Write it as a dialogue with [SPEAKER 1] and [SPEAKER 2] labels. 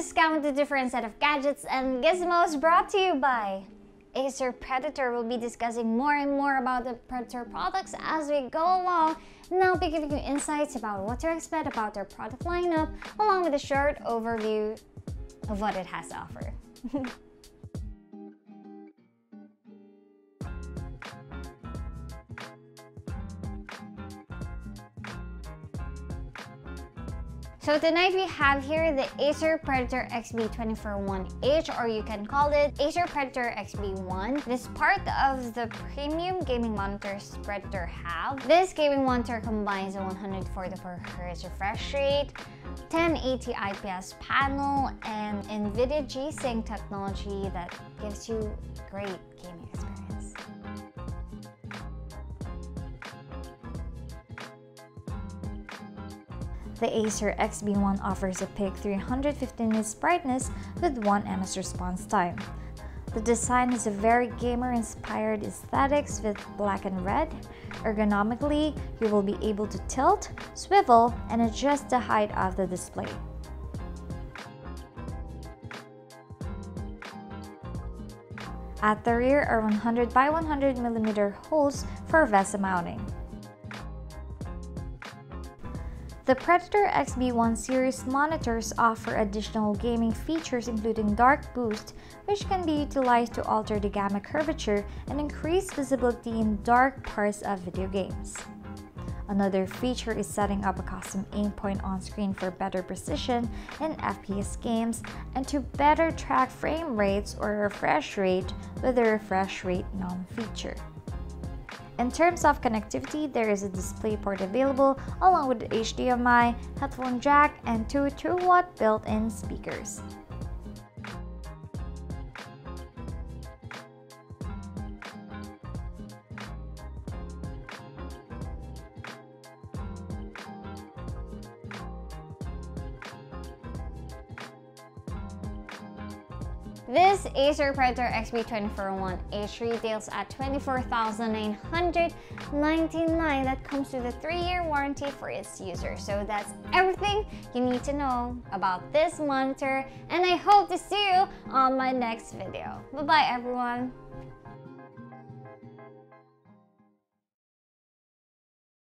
[SPEAKER 1] discounted different set of gadgets and gizmos brought to you by Acer Predator. We'll be discussing more and more about the Predator products as we go along, and I'll be giving you insights about what to expect about their product lineup, along with a short overview of what it has to offer. So tonight we have here the Acer Predator XB241H, or you can call it Acer Predator XB1. It is part of the premium gaming monitors Predator have. This gaming monitor combines a 144Hz refresh rate, 1080 IPS panel, and NVIDIA G-Sync technology that gives you great gaming experience. The Acer XB1 offers a peak 350 nits brightness with 1 ms response time. The design is a very gamer-inspired aesthetics with black and red. Ergonomically, you will be able to tilt, swivel, and adjust the height of the display. At the rear are 100 by 100 mm holes for VESA mounting. The Predator XB1 series monitors offer additional gaming features including dark boost, which can be utilized to alter the gamma curvature and increase visibility in dark parts of video games. Another feature is setting up a custom aim point on screen for better precision in FPS games and to better track frame rates or refresh rate with the refresh rate none feature. In terms of connectivity, there is a DisplayPort available along with HDMI, headphone jack, and 2 2-watt built-in speakers. This Acer Predator XB241H retails at $24,999. That comes with a 3-year warranty for its users. So that's everything you need to know about this monitor, and I hope to see you on my next video. Bye-bye everyone!